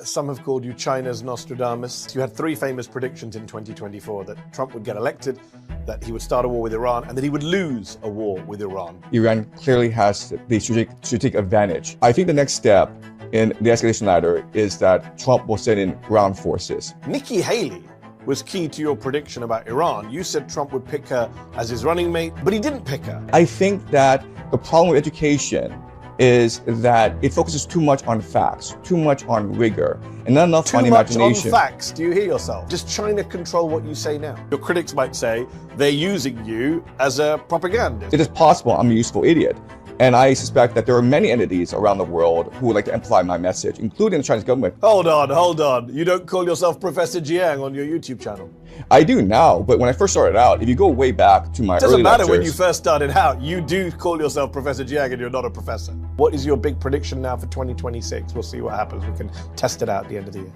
Some have called you China's Nostradamus. You had three famous predictions in 2024 that Trump would get elected, that he would start a war with Iran, and that he would lose a war with Iran. Iran clearly has the strategic advantage. I think the next step in the escalation ladder is that Trump will send in ground forces. Nikki Haley was key to your prediction about Iran. You said Trump would pick her as his running mate, but he didn't pick her. I think that the problem with education is that it focuses too much on facts, too much on rigor, and not enough on imagination. Too much on facts. Do you hear yourself? Does China control what you say now? Your critics might say they're using you as a propagandist. It is possible I'm a useful idiot. And I suspect that there are many entities around the world who would like to amplify my message, including the Chinese government. Hold on. You don't call yourself Professor Jiang on your YouTube channel? I do now, but when I first started out, if you go way back to my early lectures... It doesn't matter when you first started out. You do call yourself Professor Jiang and you're not a professor. What is your big prediction now for 2026? We'll see what happens. We can test it out at the end of the year.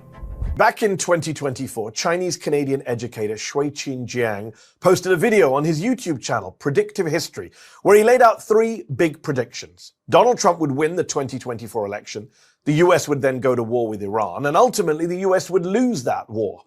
Back in 2024, Chinese-Canadian educator Shui-Qin Jiang posted a video on his YouTube channel, Predictive History, where he laid out three big predictions. Donald Trump would win the 2024 election, the US would then go to war with Iran, and ultimately the US would lose that war.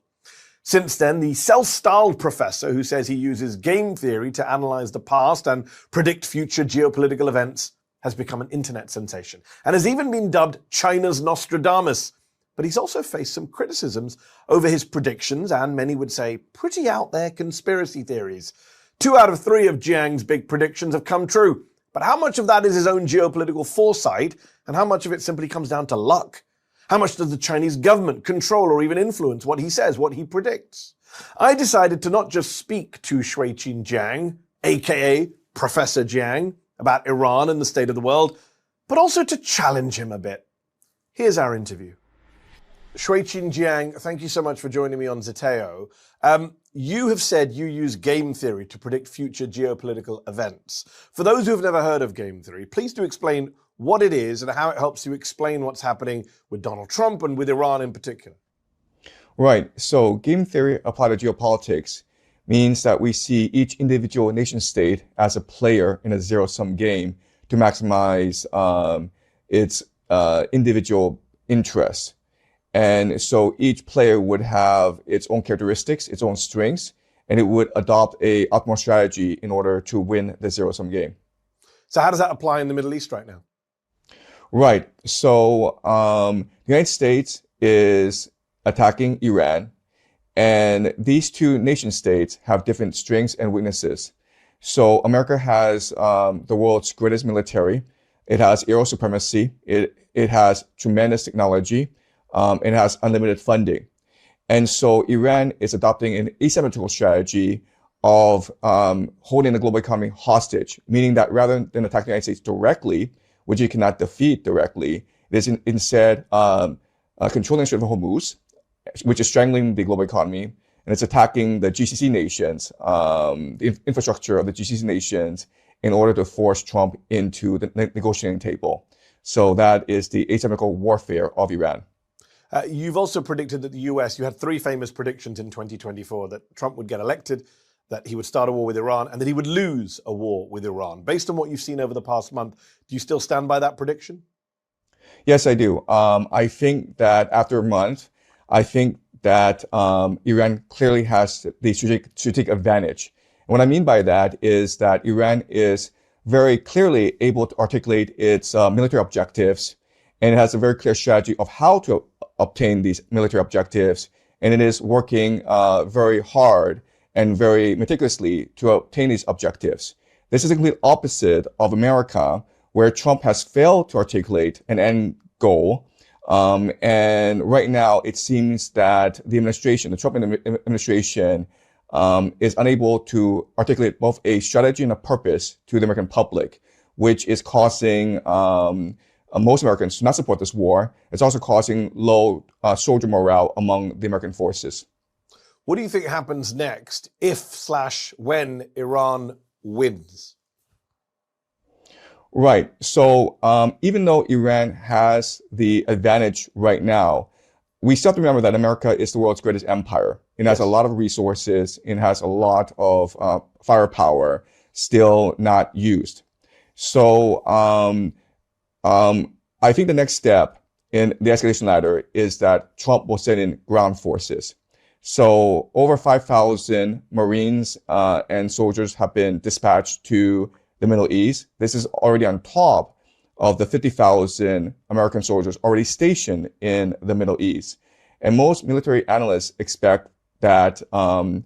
Since then, the self-styled professor who says he uses game theory to analyze the past and predict future geopolitical events has become an internet sensation, and has even been dubbed China's Nostradamus. But he's also faced some criticisms over his predictions and, many would say, pretty out there conspiracy theories. 2 out of 3 of Jiang's big predictions have come true. But how much of that is his own geopolitical foresight, and how much of it simply comes down to luck? How much does the Chinese government control or even influence what he says, what he predicts? I decided to not just speak to Shui-Qin Jiang, aka Professor Jiang, about Iran and the state of the world, but also to challenge him a bit. Here's our interview. Shui-Qin Jiang, thank you so much for joining me on Zeteo. You have said you use game theory to predict future geopolitical events. For those who have never heard of game theory, please do explain what it is and how it helps you explain what's happening with Donald Trump and with Iran in particular. Right. So game theory applied to geopolitics means that we see each individual nation state as a player in a zero-sum game to maximize its individual interests. And so each player would have its own characteristics, its own strengths, and it would adopt a optimal strategy in order to win the zero-sum game. So how does that apply in the Middle East right now? Right. So the United States is attacking Iran, and these two nation states have different strengths and weaknesses. So America has the world's greatest military. It has aerial supremacy. It has tremendous technology. It has unlimited funding. And so Iran is adopting an asymmetrical strategy of holding the global economy hostage, meaning that rather than attacking the United States directly, which it cannot defeat directly, it is instead controlling the Strait of Hormuz, which is strangling the global economy, and it's attacking the GCC nations, the infrastructure of the GCC nations, in order to force Trump into the negotiating table. So that is the asymmetrical warfare of Iran. You've also predicted that the US, you had three famous predictions in 2024, that Trump would get elected, that he would start a war with Iran, and that he would lose a war with Iran. Based on what you've seen over the past month, do you still stand by that prediction? Yes, I do. I think that after a month, I think that Iran clearly has the strategic advantage. And what I mean by that is that Iran is very clearly able to articulate its military objectives, and it has a very clear strategy of how to obtain these military objectives, and it is working very hard and very meticulously to obtain these objectives. This is the complete opposite of America, where Trump has failed to articulate an end goal. And right now, it seems that the administration, the Trump administration, is unable to articulate both a strategy and a purpose to the American public, which is causing most Americans to not support this war. It's also causing low soldier morale among the American forces. What do you think happens next if/when Iran wins? Right. So even though Iran has the advantage right now, we still have to remember that America is the world's greatest empire. It has a lot of resources. It has a lot of firepower still not used. So I think the next step in the escalation ladder is that Trump will send in ground forces. So over 5,000 Marines and soldiers have been dispatched to the Middle East. This is already on top of the 50,000 American soldiers already stationed in the Middle East. And most military analysts expect that the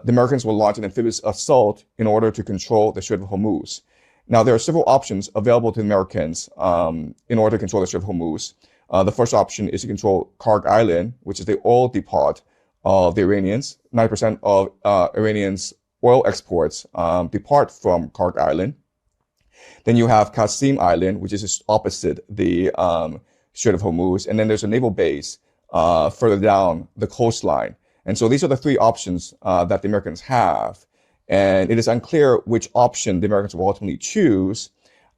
Americans will launch an amphibious assault in order to control the Strait of Hormuz. Now, there are several options available to the Americans in order to control the Strait of Hormuz. The first option is to control Karg Island, which is the oil depot of the Iranians. 90% of Iranians' oil exports depart from Karg Island. Then you have Qasim Island, which is just opposite the Strait of Hormuz. And then there's a naval base further down the coastline. And so these are the three options that the Americans have. And it is unclear which option the Americans will ultimately choose.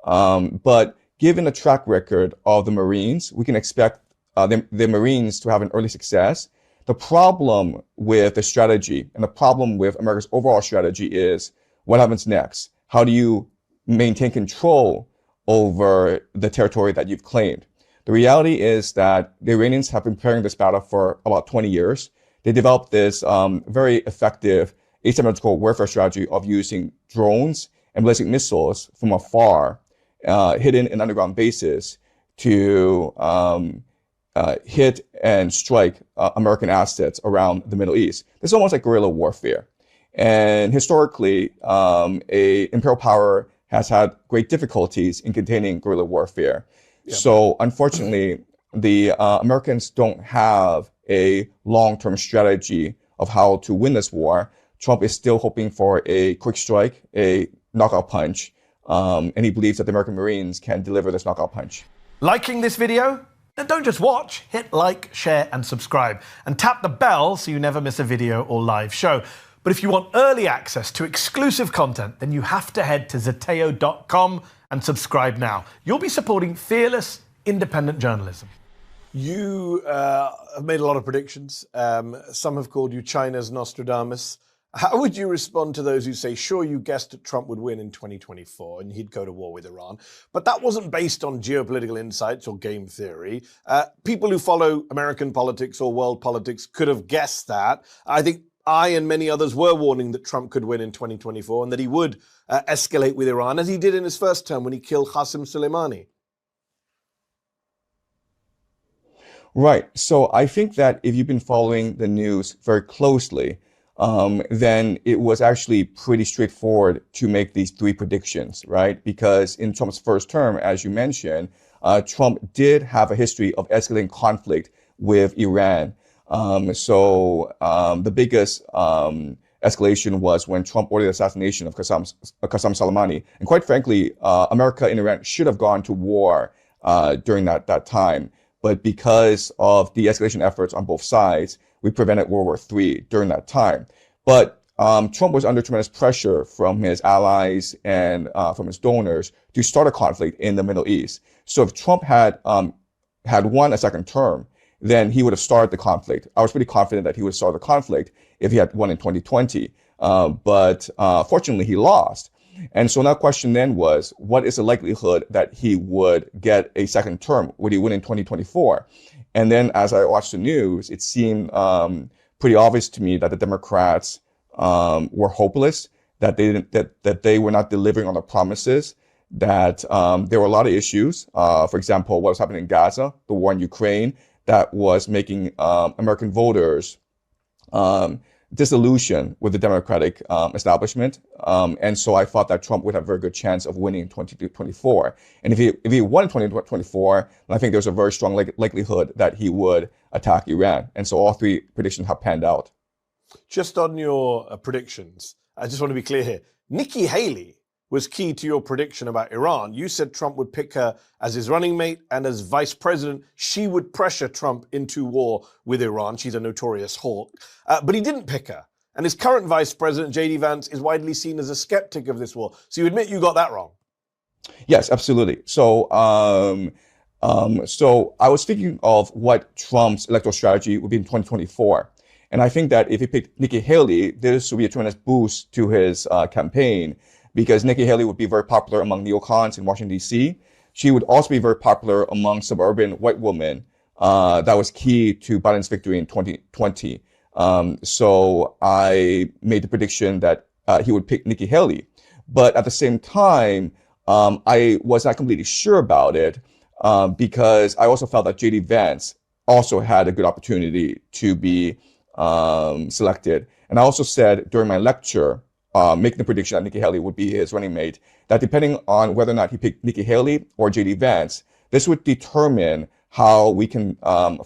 But given the track record of the Marines, we can expect the Marines to have an early success. The problem with the strategy and the problem with America's overall strategy is what happens next? How do you maintain control over the territory that you've claimed? The reality is that the Iranians have been preparing this battle for about 20 years. They developed this very effective asymmetrical warfare strategy of using drones and ballistic missiles from afar, hidden in underground bases, to hit and strike American assets around the Middle East. This is almost like guerrilla warfare. And historically, a imperial power has had great difficulties in containing guerrilla warfare. Yeah. So unfortunately, the Americans don't have a long-term strategy of how to win this war. Trump is still hoping for a quick strike, a knockout punch, and he believes that the American Marines can deliver this knockout punch. Liking this video? Then don't just watch, hit like, share and subscribe, and tap the bell so you never miss a video or live show. But if you want early access to exclusive content, then you have to head to zeteo.com and subscribe now. You'll be supporting fearless, independent journalism. You have made a lot of predictions. Some have called you China's Nostradamus. How would you respond to those who say, sure, you guessed that Trump would win in 2024 and he'd go to war with Iran, but that wasn't based on geopolitical insights or game theory. People who follow American politics or world politics could have guessed that. I think I and many others were warning that Trump could win in 2024 and that he would escalate with Iran, as he did in his first term when he killed Qasem Soleimani. Right. So I think that if you've been following the news very closely, then it was actually pretty straightforward to make these three predictions, right? Because in Trump's first term, as you mentioned, Trump did have a history of escalating conflict with Iran. The biggest escalation was when Trump ordered the assassination of Qasem Soleimani. And quite frankly, America and Iran should have gone to war during that time. But because of the escalation efforts on both sides, we prevented World War III during that time. But Trump was under tremendous pressure from his allies and from his donors to start a conflict in the Middle East. So if Trump had won a second term, then he would have started the conflict. I was pretty confident that he would start the conflict if he had won in 2020. But fortunately, he lost. And so now the question then was, what is the likelihood that he would get a second term? Would he win in 2024? And then as I watched the news, it seemed pretty obvious to me that the Democrats were hopeless, that they were not delivering on the promises, that there were a lot of issues. For example, what was happening in Gaza, the war in Ukraine, that was making American voters disillusioned with the Democratic establishment. And so I thought that Trump would have a very good chance of winning in 2024. And if he won in 2024, then I think there's a very strong likelihood that he would attack Iran. And so all three predictions have panned out. Just on your predictions, I just want to be clear here. Nikki Haley was key to your prediction about Iran. You said Trump would pick her as his running mate, and as vice president, she would pressure Trump into war with Iran. She's a notorious hawk. But he didn't pick her. And his current vice president, J.D. Vance, is widely seen as a skeptic of this war. So you admit you got that wrong? Yes, absolutely. So I was thinking of what Trump's electoral strategy would be in 2024. And I think that if he picked Nikki Haley, this would be a tremendous boost to his campaign, because Nikki Haley would be very popular among neocons in Washington, D.C. she would also be very popular among suburban white women. That was key to Biden's victory in 2020. So I made the prediction that he would pick Nikki Haley. But at the same time, I was not completely sure about it because I also felt that J.D. Vance also had a good opportunity to be selected. And I also said during my lecture, making the prediction that Nikki Haley would be his running mate, that depending on whether or not he picked Nikki Haley or J.D. Vance, this would determine how we can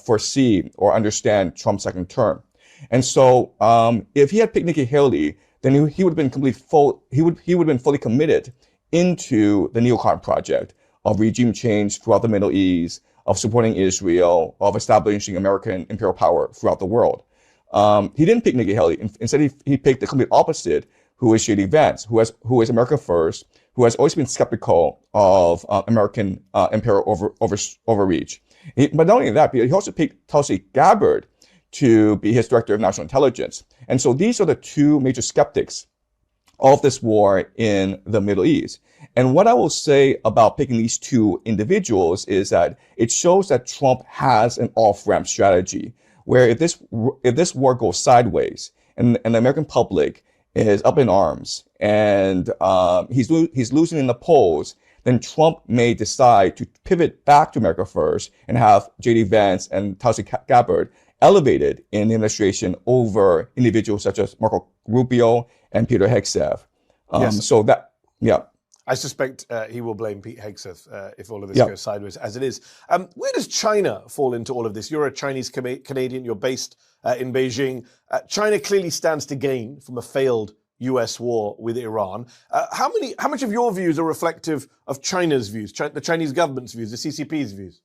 foresee or understand Trump's second term. And so if he had picked Nikki Haley, then he would have been he would have been fully committed into the neocon project of regime change throughout the Middle East, of supporting Israel, of establishing American imperial power throughout the world. He didn't pick Nikki Haley. Instead, he picked the complete opposite, who is J.D. Vance, who is America first, who has always been skeptical of American imperial overreach. But not only that, he also picked Tulsi Gabbard to be his director of national intelligence. And so these are the two major skeptics of this war in the Middle East. And what I will say about picking these two individuals is that it shows that Trump has an off-ramp strategy, where if this war goes sideways and the American public is up in arms and he's losing in the polls, then Trump may decide to pivot back to America first and have J.D. Vance and Tulsi Gabbard elevated in the administration over individuals such as Marco Rubio and Peter Hegseth. Yes. So that, yeah. I suspect he will blame Pete Hegseth if all of this goes sideways, as it is. Where does China fall into all of this? You're a Chinese Canadian. You're based in Beijing. China clearly stands to gain from a failed U.S. war with Iran. How much of your views are reflective of China's views, the Chinese government's views, the CCP's views?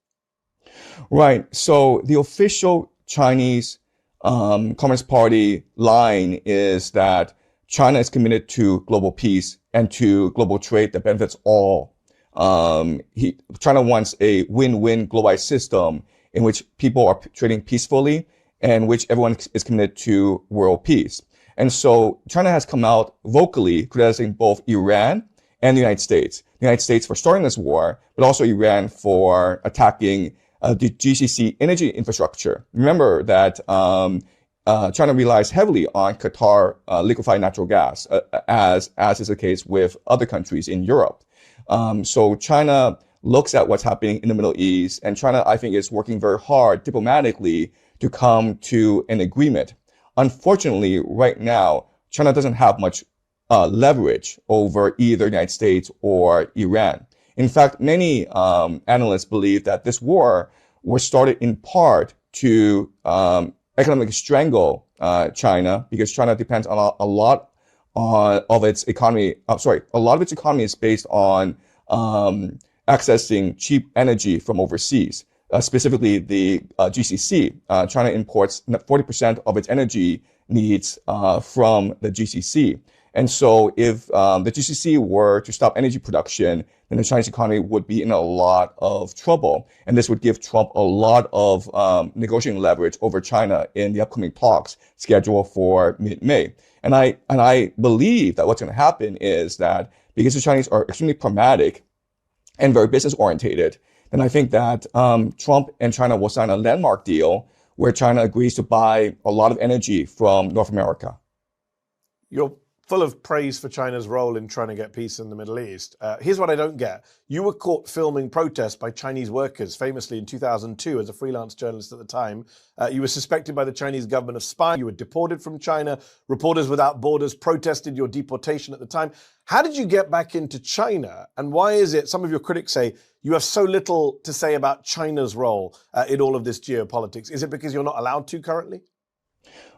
Right. So the official Chinese Communist Party line is that China is committed to global peace and to global trade that benefits all. China wants a win-win globalized system in which people are trading peacefully and which everyone is committed to world peace. And so China has come out vocally criticizing both Iran and the United States. The United States for starting this war, but also Iran for attacking the GCC energy infrastructure. Remember that China relies heavily on Qatar liquefied natural gas, as is the case with other countries in Europe. So China looks at what's happening in the Middle East, and China, I think, is working very hard diplomatically to come to an agreement. Unfortunately, right now, China doesn't have much leverage over either the United States or Iran. In fact, many analysts believe that this war was started in part to economically strangle China, because China depends on a lot of its economy. A lot of its economy is based on accessing cheap energy from overseas. Specifically, the GCC. China imports 40% of its energy needs from the GCC. And so if the GCC were to stop energy production, then the Chinese economy would be in a lot of trouble. And this would give Trump a lot of negotiating leverage over China in the upcoming talks scheduled for mid-May. And I believe that what's going to happen is that because the Chinese are extremely pragmatic and very business-orientated, then I think that Trump and China will sign a landmark deal where China agrees to buy a lot of energy from North America. You're full of praise for China's role in trying to get peace in the Middle East. Here's what I don't get. You were caught filming protests by Chinese workers, famously in 2002 as a freelance journalist at the time. You were suspected by the Chinese government of spying. You were deported from China. Reporters Without Borders protested your deportation at the time. How did you get back into China? And why is it, some of your critics say, you have so little to say about China's role in all of this geopolitics? Is it because you're not allowed to currently?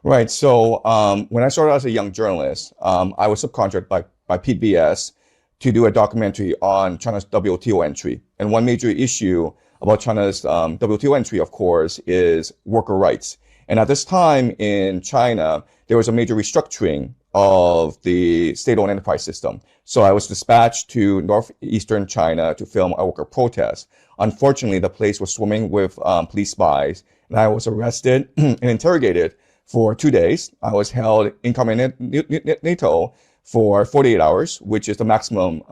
Right. So when I started as a young journalist, I was subcontracted by PBS to do a documentary on China's WTO entry. And one major issue about China's WTO entry, of course, is worker rights. And at this time in China, there was a major restructuring of the state-owned enterprise system. So I was dispatched to northeastern China to film a worker protest. Unfortunately, the place was swimming with police spies, and I was arrested and interrogated for 2 days. I was held incognito for 48 hours, which is the maximum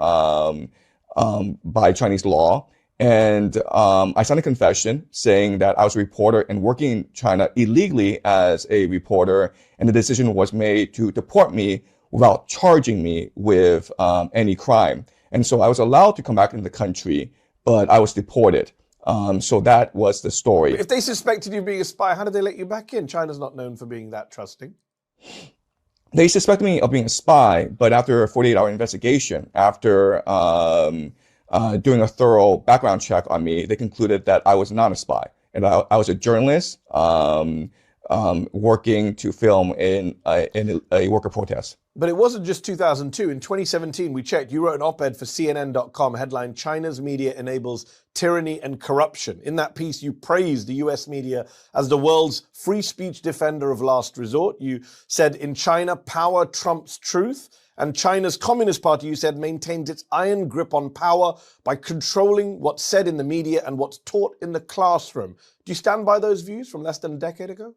by Chinese law. And I signed a confession saying that I was a reporter and working in China illegally as a reporter, and the decision was made to deport me without charging me with any crime. And so I was allowed to come back into the country, but I was deported. So that was the story. If they suspected you of being a spy, how did they let you back in? China's not known for being that trusting. They suspected me of being a spy, but after a 48-hour investigation, after doing a thorough background check on me, they concluded that I was not a spy. And I was a journalist working to film in a worker protest. But it wasn't just 2002. In 2017, we checked, you wrote an op-ed for CNN.com, headline, China's media enables tyranny and corruption. In that piece, you praised the US media as the world's free speech defender of last resort. You said, in China, power trumps truth. And China's Communist Party, you said, maintains its iron grip on power by controlling what's said in the media and what's taught in the classroom. Do you stand by those views from less than a decade ago?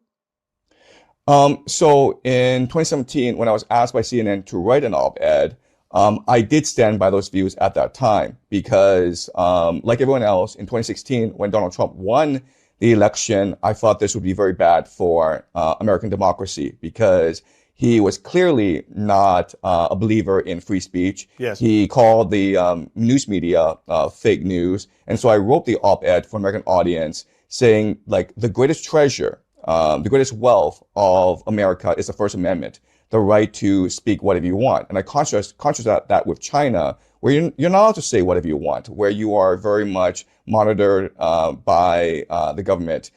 So in 2017, when I was asked by CNN to write an op-ed, I did stand by those views at that time because, like everyone else, in 2016, when Donald Trump won the election, I thought this would be very bad for American democracy because he was clearly not a believer in free speech. Yes. He called the news media fake news. And so I wrote the op-ed for American audience saying, like, the greatest treasure, the greatest wealth of America is the First Amendment, the right to speak whatever you want. And I contrast that with China, where you're not allowed to say whatever you want, where you are very much monitored by the government.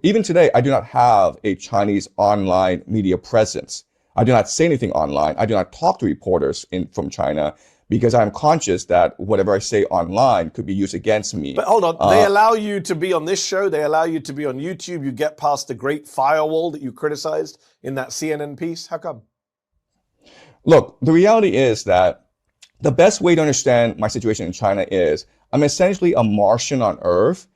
Even today, I do not have a Chinese online media presence. I do not say anything online. I do not talk to reporters from China because I'm conscious that whatever I say online could be used against me. But hold on, they allow you to be on this show. They allow you to be on YouTube. You get past the great firewall that you criticized in that CNN piece. How come? Look, the reality is that the best way to understand my situation in China is I'm essentially a Martian on Earth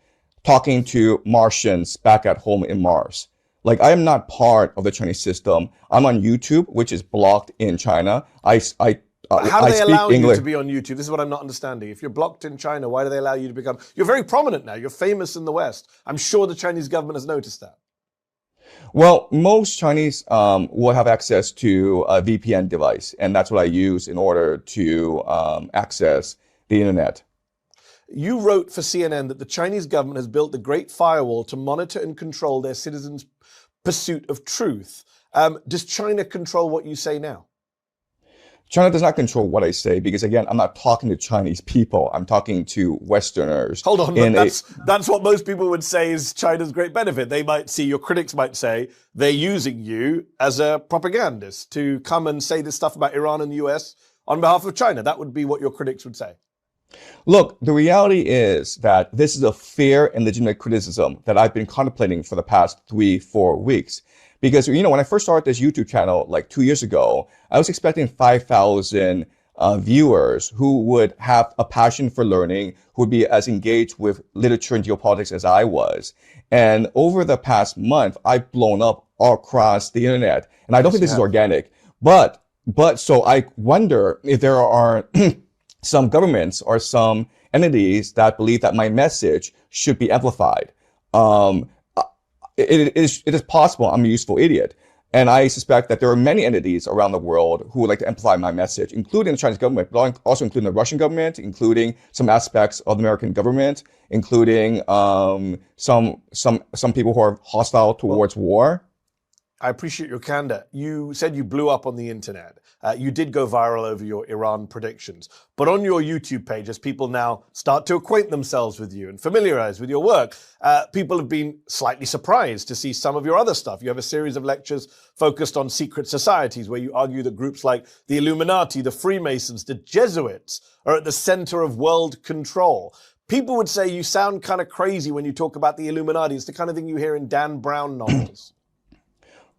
talking to Martians back at home in Mars. Like, I am not part of the Chinese system. I'm on YouTube, which is blocked in China. How do they allow English. You to be on YouTube? This is what I'm not understanding. If you're blocked in China, why do they allow you to become... You're very prominent now. You're famous in the West. I'm sure the Chinese government has noticed that. Well, most Chinese will have access to a VPN device, and that's what I use in order to access the internet. You wrote for CNN that the Chinese government has built the Great Firewall to monitor and control their citizens' pursuit of truth. Does China control what you say now? China does not control what I say because, again, I'm not talking to Chinese people. I'm talking to Westerners. Hold on, that's what most people would say is China's great benefit. They might see, your critics might say, they're using you as a propagandist to come and say this stuff about Iran and the US on behalf of China. That would be what your critics would say. Look, the reality is that this is a fair and legitimate criticism that I've been contemplating for the past 3-4 weeks. Because, you know, when I first started this YouTube channel like 2 years ago, I was expecting 5,000 viewers who would have a passion for learning, who would be as engaged with literature and geopolitics as I was. And over the past month, I've blown up all across the internet. And I don't think this is organic. But so I wonder if there are some governments or some entities that believe that my message should be amplified. It is possible I'm a useful idiot. And I suspect that there are many entities around the world who would like to amplify my message, including the Chinese government, but also including the Russian government, including some aspects of the American government, including some people who are hostile towards war. I appreciate your candor. You said you blew up on the internet. You did go viral over your Iran predictions. But on your YouTube page, as people now start to acquaint themselves with you and familiarize with your work, people have been slightly surprised to see some of your other stuff. You have a series of lectures focused on secret societies where you argue that groups like the Illuminati, the Freemasons, the Jesuits are at the center of world control. People would say you sound kind of crazy when you talk about the Illuminati. It's the kind of thing you hear in Dan Brown novels.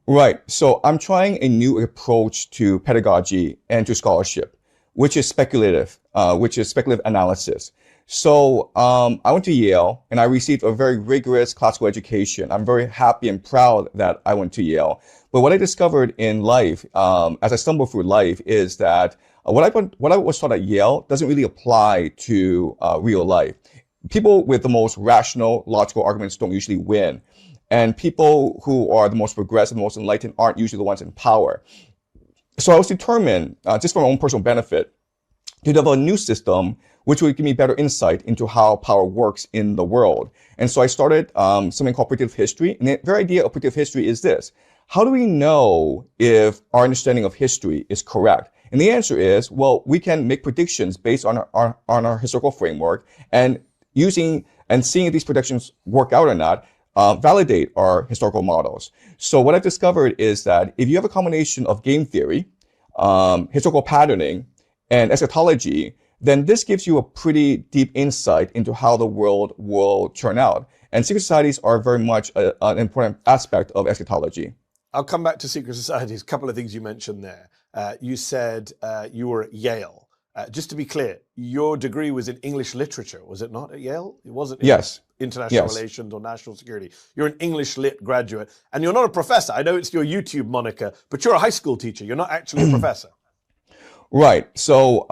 Right. So I'm trying a new approach to pedagogy and to scholarship, which is speculative analysis. So I went to Yale and I received a very rigorous classical education. I'm very happy and proud that I went to Yale. But what I discovered in life, as I stumbled through life, is that what I was taught at Yale doesn't really apply to real life. people with the most rational, logical arguments don't usually win. And people who are the most progressive, the most enlightened aren't usually the ones in power. So I was determined, just for my own personal benefit, to develop a new system which would give me better insight into how power works in the world. And so I started something called predictive history. And the very idea of predictive history is this: how do we know if our understanding of history is correct? And the answer is, well, we can make predictions based on our historical framework, and using and seeing if these predictions work out or not, validate our historical models. So what I've discovered is that if you have a combination of game theory, historical patterning, and eschatology, then this gives you a pretty deep insight into how the world will turn out. And secret societies are very much an important aspect of eschatology. I'll come back to secret societies. A couple of things you mentioned there. You said you were at Yale. Just to be clear, your degree was in English literature, was it not, at Yale? It wasn't in international relations or national security. You're an English lit graduate, and you're not a professor. I know it's your YouTube moniker, but you're a high school teacher. You're not actually a professor. Right. So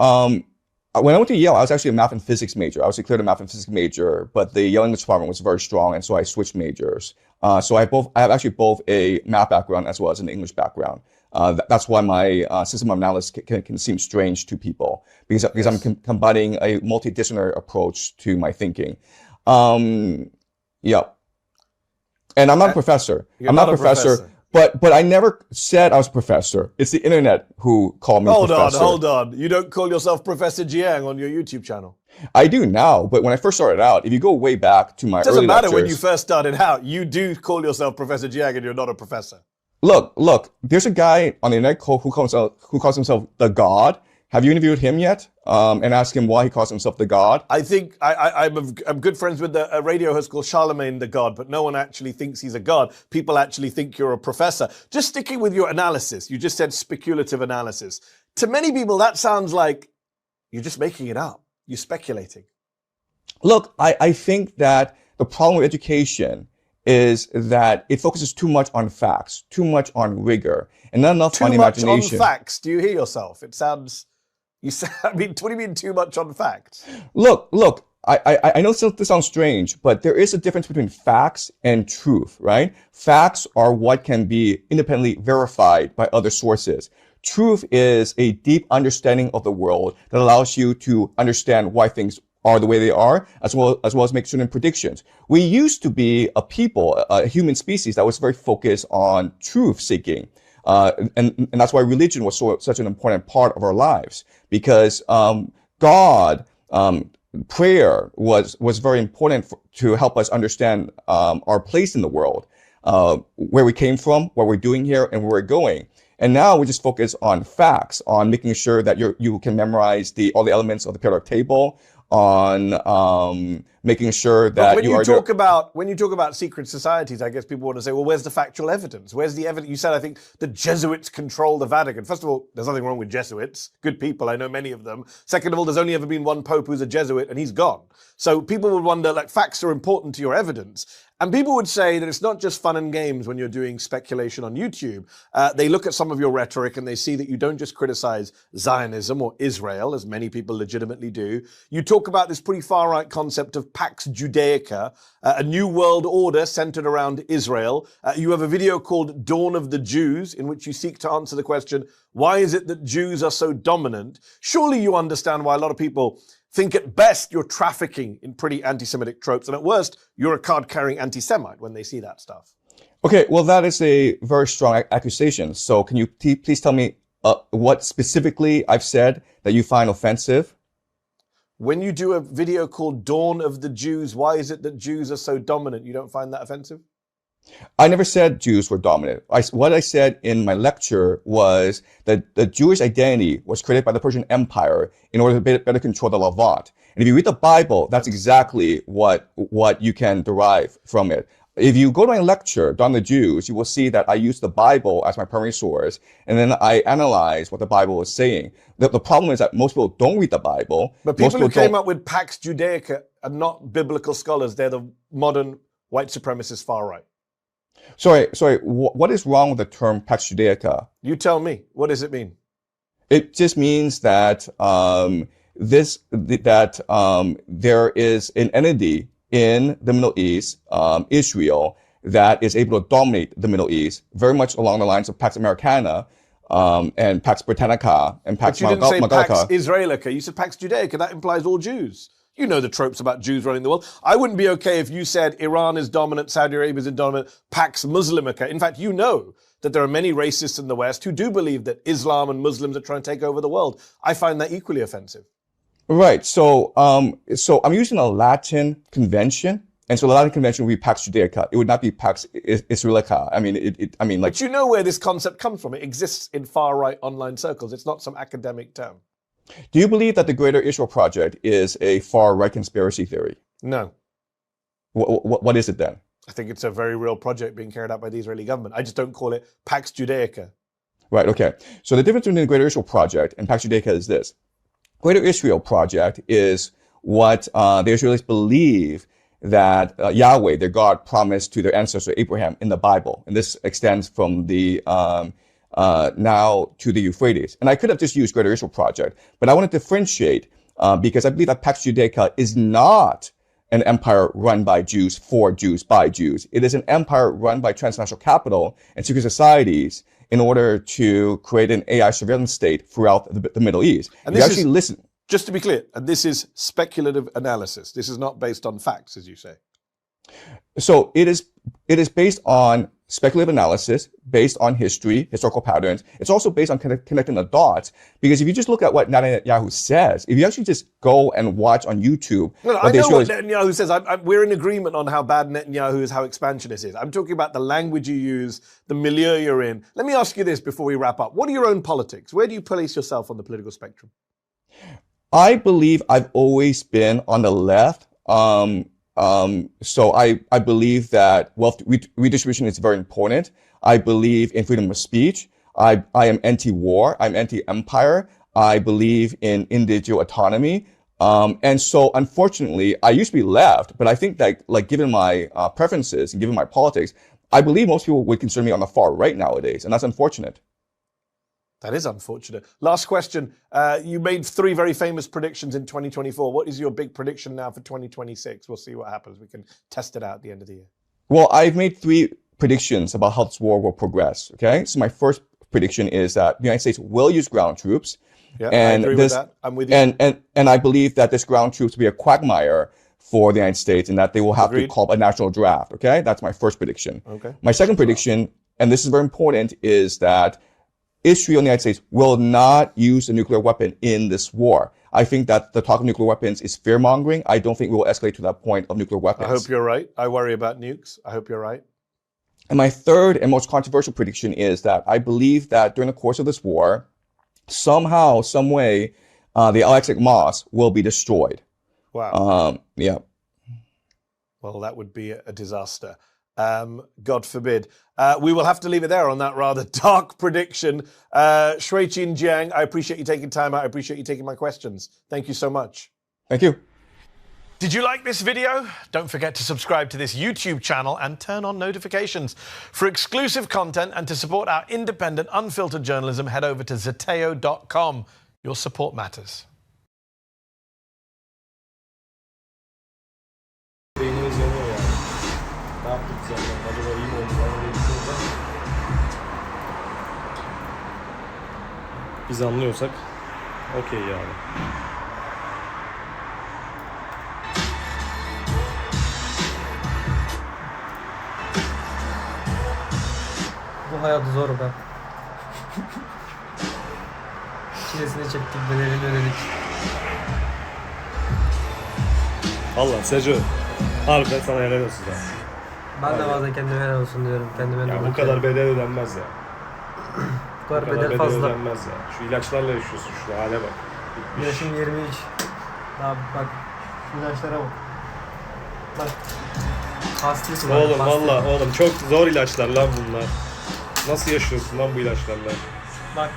when I went to Yale, I was actually a math and physics major. I was declared a math and physics major, but the Yale English department was very strong, and so I switched majors. So I have actually both a math background as well as an English background. That's why my system of analysis can seem strange to people, because I'm combining a multidisciplinary approach to my thinking. Yeah. And I'm not a professor. I'm not a professor. But I never said I was a professor. It's the internet who called me professor. Hold on. You don't call yourself Professor Jiang on your YouTube channel. I do now, but when I first started out, if you go way back to my early lectures... It doesn't matter when you first started out. You do call yourself Professor Jiang and you're not a professor. Look, there's a guy on the internet who calls himself the God. Have you interviewed him yet? And asked him why he calls himself the God? I think I'm good friends with a radio host called Charlemagne the God, but no one actually thinks he's a God. People actually think you're a professor. Just sticking with your analysis, you just said speculative analysis. To many people, that sounds like you're just making it up. You're speculating. Look, I think that the problem with education is that it focuses too much on facts, too much on rigor, and not enough on imagination. Too much on facts. Do you hear yourself? It sounds... I mean, what do you mean too much on facts? Look, I know this sounds strange, but there is a difference between facts and truth, right? Facts are what can be independently verified by other sources. Truth is a deep understanding of the world that allows you to understand why things are the way they are, as well as make certain predictions. We used to be a people, a human species that was very focused on truth seeking. And that's why religion was such an important part of our lives, because God, prayer was very important to help us understand our place in the world, where we came from, what we're doing here, and where we're going. And now we just focus on facts, on making sure that you can memorize all the elements of the periodic table, on making sure that when you talk about secret societies, I guess people want to say, well, where's the factual evidence? Where's the evidence? You said, I think, the Jesuits control the Vatican. First of all, there's nothing wrong with Jesuits. Good people. I know many of them. Second of all, there's only ever been one pope who's a Jesuit, and he's gone. So people would wonder, like, facts are important to your evidence. And people would say that it's not just fun and games when you're doing speculation on YouTube. They look at some of your rhetoric and they see that you don't just criticize Zionism or Israel, as many people legitimately do. You talk about this pretty far-right concept of Pax Judaica, a new world order centered around Israel. You have a video called Dawn of the Jews, in which you seek to answer the question, why is it that Jews are so dominant? Surely you understand why a lot of people think at best you're trafficking in pretty anti-Semitic tropes, and at worst, you're a card-carrying anti-Semite when they see that stuff. Okay, well, that is a very strong accusation. So can you please tell me what specifically I've said that you find offensive? When you do a video called Dawn of the Jews, why is it that Jews are so dominant? You don't find that offensive? I never said Jews were dominant. What I said in my lecture was that the Jewish identity was created by the Persian Empire in order to better control the Levant. And if you read the Bible, that's exactly what you can derive from it. If you go to my lecture, Dawn of the Jews, you will see that I use the Bible as my primary source, and then I analyze what the Bible is saying. The problem is that most people don't read the Bible. But people who came up with Pax Judaica are not biblical scholars. They're the modern white supremacist far right. Sorry. What is wrong with the term Pax Judaica? You tell me. What does it mean? It just means that there is an entity in the Middle East, Israel, that is able to dominate the Middle East, very much along the lines of Pax Americana, and Pax Britannica and Pax But you didn't say Magalica. Pax Israelica. You said Pax Judaica. That implies all Jews. You know the tropes about Jews running the world. I wouldn't be okay if you said Iran is dominant, Saudi Arabia is dominant, Pax Muslimica. In fact, you know that there are many racists in the West who do believe that Islam and Muslims are trying to take over the world. I find that equally offensive. Right. So I'm using a Latin convention. And so the Latin convention would be Pax Judaica. It would not be Pax Israelica. But you know where this concept comes from. It exists in far-right online circles. It's not some academic term. Do you believe that the Greater Israel Project is a far-right conspiracy theory? No. What is it then? I think it's a very real project being carried out by the Israeli government. I just don't call it Pax Judaica. Right, okay. So the difference between the Greater Israel Project and Pax Judaica is this. Greater Israel Project is what the Israelis believe that Yahweh, their God, promised to their ancestor Abraham in the Bible. And this extends from the now to the Euphrates. And I could have just used Greater Israel Project, but I want to differentiate because I believe that Pax Judaica is not an empire run by Jews, for Jews, by Jews. It is an empire run by transnational capital and secret societies in order to create an AI surveillance state throughout the Middle East. And this is, just to be clear, and this is speculative analysis. This is not based on facts, as you say. So it is based on speculative analysis, based on history, historical patterns. It's also based on connecting the dots. Because if you just look at what Netanyahu says, if you actually just go and watch on YouTube... No, I know what Netanyahu says. We're in agreement on how bad Netanyahu is, how expansionist is. I'm talking about the language you use, the milieu you're in. Let me ask you this before we wrap up. What are your own politics? Where do you place yourself on the political spectrum? I believe I've always been on the left. So I believe that wealth redistribution is very important. I believe in freedom of speech. I am anti-war. I'm anti-empire. I believe in individual autonomy. And so unfortunately, I used to be left, but I think that like given my preferences and given my politics, I believe most people would consider me on the far right nowadays. And that's unfortunate. That is unfortunate. Last question. You made 3 very famous predictions in 2024. What is your big prediction now for 2026? We'll see what happens. We can test it out at the end of the year. Well, I've made 3 predictions about how this war will progress. Okay. So my first prediction is that the United States will use ground troops. Yeah, and I agree with that. I'm with you. And I believe that this ground troops will be a quagmire for the United States and that they will have to call up a national draft. Okay. That's my first prediction. Okay. My second prediction, and this is very important, is that Israel and the United States will not use a nuclear weapon in this war. I think that the talk of nuclear weapons is fear-mongering. I don't think we will escalate to that point of nuclear weapons. I hope you're right. I worry about nukes. I hope you're right. And my third and most controversial prediction is that I believe that during the course of this war, somehow, some way, the Al-Aqsa Mosque will be destroyed. Wow. Yeah. Well, that would be a disaster. God forbid. We will have to leave it there on that rather dark prediction. Shui-Chin Jiang, I appreciate you taking time out. I appreciate you taking my questions. Thank you so much. Thank you. Did you like this video? Don't forget to subscribe to this YouTube channel and turn on notifications. For exclusive content and to support our independent, unfiltered journalism, head over to zeteo.com. Your support matters. Acaba iyi mi oldu falan diye düşününce biz anlıyorsak okey yani. Bu hayat zor be. Çilesini çektik, bedelini ödedik. Allah Seco, harbiden sana helal olsun ya. Ben de bazen kendime helal olsun diyorum. Kendime ya bu kadar bedel ödenmez ya. Bu kadar bedel fazla. Ödenmez ya. Şu ilaçlarla yaşıyorsun, şu hale bak. Yaşım 23. Daha bak, ilaçlara bak. Bak. Hastayım. Oğlum valla oğlum çok zor ilaçlar lan bunlar. Nasıl yaşıyorsun lan bu ilaçlarla? Bak.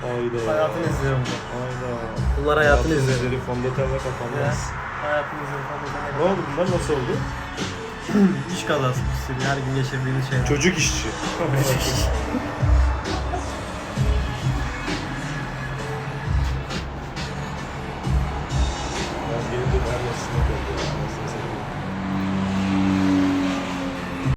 Hayda. Hayatını izliyorum bu. Hayda. Bunlar hayatını izliyorum. İzleri fondötenle kapanmaz. Hayatını izliyorum. Ne oldu bunlar, nasıl oldu? İş kazası. Her gün geçirdiğimiz şeyler. Çocuk işçi.